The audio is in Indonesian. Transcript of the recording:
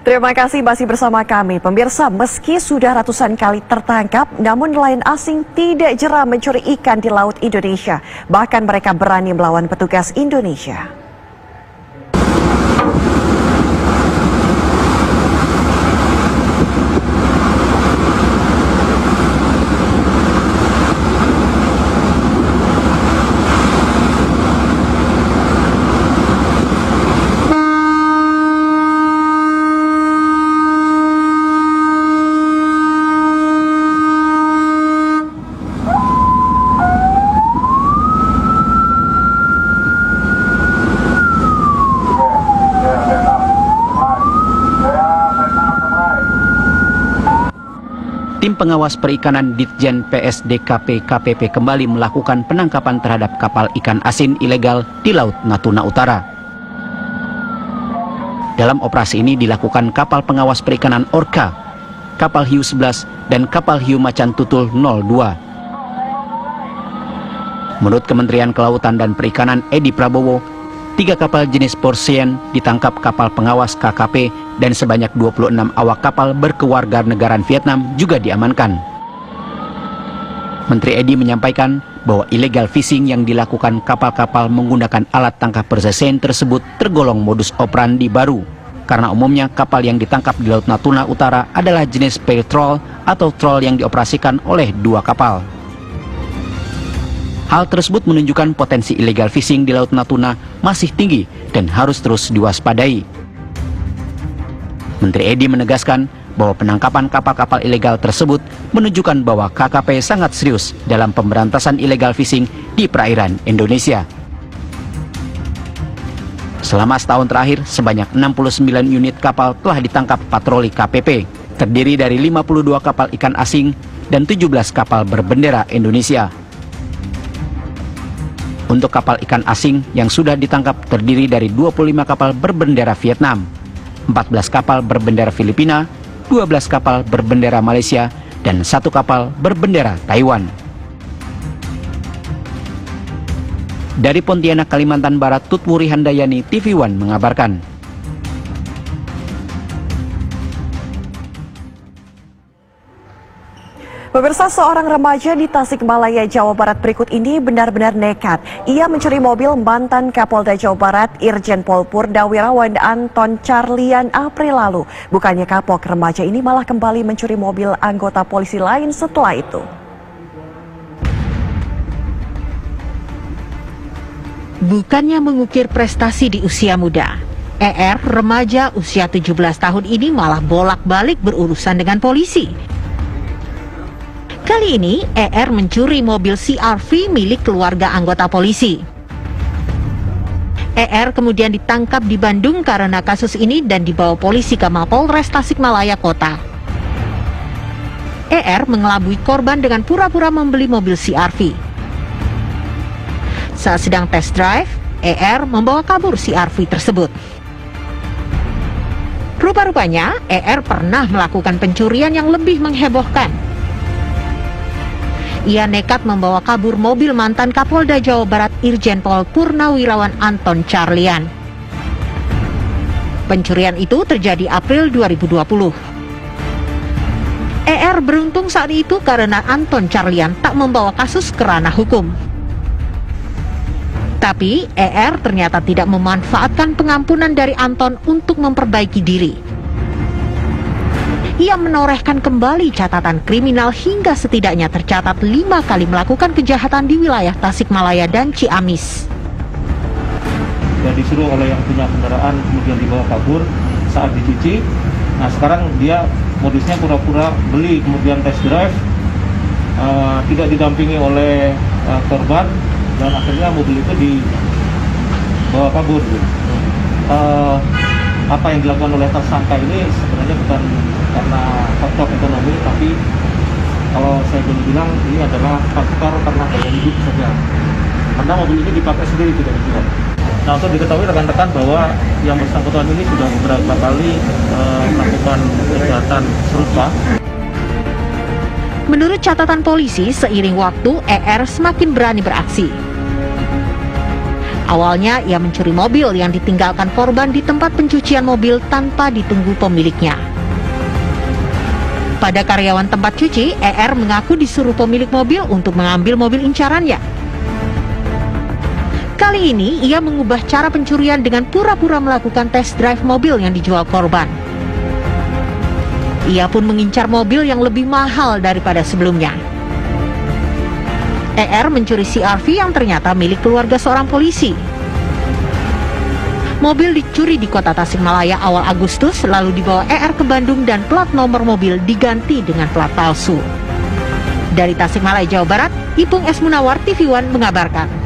Terima kasih masih bersama kami. Pemirsa, meski sudah ratusan kali tertangkap, namun nelayan asing tidak jera mencuri ikan di Laut Indonesia. Bahkan mereka berani melawan petugas Indonesia. Tim pengawas perikanan Ditjen PSDKP KPP kembali melakukan penangkapan terhadap kapal ikan asin ilegal di Laut Natuna Utara. Dalam operasi ini dilakukan kapal pengawas perikanan Orca, kapal hiu 11, dan kapal hiu macan tutul 02. Menurut Kementerian Kelautan dan Perikanan Edi Prabowo, 3 kapal jenis Porcien ditangkap kapal pengawas KKP dan sebanyak 26 awak kapal berkewarganegaraan Vietnam juga diamankan. Menteri Edi menyampaikan bahwa illegal fishing yang dilakukan kapal-kapal menggunakan alat tangkap persesen tersebut tergolong modus operandi baru, karena umumnya kapal yang ditangkap di Laut Natuna Utara adalah jenis pair troll atau troll yang dioperasikan oleh 2 kapal. Hal tersebut menunjukkan potensi illegal fishing di Laut Natuna masih tinggi dan harus terus diwaspadai. Menteri Edi menegaskan bahwa penangkapan kapal-kapal ilegal tersebut menunjukkan bahwa KKP sangat serius dalam pemberantasan illegal fishing di perairan Indonesia. Selama setahun terakhir, sebanyak 69 unit kapal telah ditangkap patroli KPP, terdiri dari 52 kapal ikan asing dan 17 kapal berbendera Indonesia. Untuk kapal ikan asing yang sudah ditangkap terdiri dari 25 kapal berbendera Vietnam, 14 kapal berbendera Filipina, 12 kapal berbendera Malaysia, dan 1 kapal berbendera Taiwan. Dari Pontianak, Kalimantan Barat, Tutwuri Handayani, TV One mengabarkan. Pemirsa, seorang remaja di Tasikmalaya, Jawa Barat berikut ini benar-benar nekat. Ia mencuri mobil mantan Kapolda Jawa Barat, Irjen Pol Purnawirawan Anton Carlyan April lalu. Bukannya kapok, remaja ini malah kembali mencuri mobil anggota polisi lain setelah itu. Bukannya mengukir prestasi di usia muda, ER, remaja usia 17 tahun ini malah bolak-balik berurusan dengan polisi. Kali ini, ER mencuri mobil CR-V milik keluarga anggota polisi. ER kemudian ditangkap di Bandung karena kasus ini dan dibawa polisi ke Mapolres Tasikmalaya Kota. ER mengelabui korban dengan pura-pura membeli mobil CR-V. Saat sedang test drive, ER membawa kabur CR-V tersebut. Rupa-rupanya, ER pernah melakukan pencurian yang lebih menghebohkan. Ia nekat membawa kabur mobil mantan Kapolda Jawa Barat Irjen Pol Purnawirawan Anton Carlyan. Pencurian itu terjadi April 2020. ER beruntung saat itu karena Anton Carlyan tak membawa kasus ke ranah hukum. Tapi ER ternyata tidak memanfaatkan pengampunan dari Anton untuk memperbaiki diri. Ia menorehkan kembali catatan kriminal hingga setidaknya tercatat 5 kali melakukan kejahatan di wilayah Tasikmalaya dan Ciamis. Dan disuruh oleh yang punya kendaraan kemudian dibawa kabur saat dicuci. Nah sekarang dia modusnya pura-pura beli kemudian test drive, tidak didampingi oleh korban dan akhirnya mobil itu dibawa kabur. Apa yang dilakukan oleh tersangka ini sebenarnya bukan karena faktor ekonomi, tapi kalau saya boleh bilang ini adalah faktor karena gaya hidup saja. Karena mobil ini dipakai sendiri, tidak dijual. Nah, untuk diketahui rekan-rekan bahwa yang bersangkutan ini sudah beberapa kali melakukan kejahatan serupa. Menurut catatan polisi, seiring waktu ER semakin berani beraksi. Awalnya ia mencuri mobil yang ditinggalkan korban di tempat pencucian mobil tanpa ditunggu pemiliknya. Pada karyawan tempat cuci, ER mengaku disuruh pemilik mobil untuk mengambil mobil incarannya. Kali ini ia mengubah cara pencurian dengan pura-pura melakukan test drive mobil yang dijual korban. Ia pun mengincar mobil yang lebih mahal daripada sebelumnya. ER mencuri CR-V yang ternyata milik keluarga seorang polisi. Mobil dicuri di kota Tasikmalaya awal Agustus, lalu dibawa ER ke Bandung dan plat nomor mobil diganti dengan plat palsu. Dari Tasikmalaya, Jawa Barat, Ipung S. Munawar, TV One mengabarkan.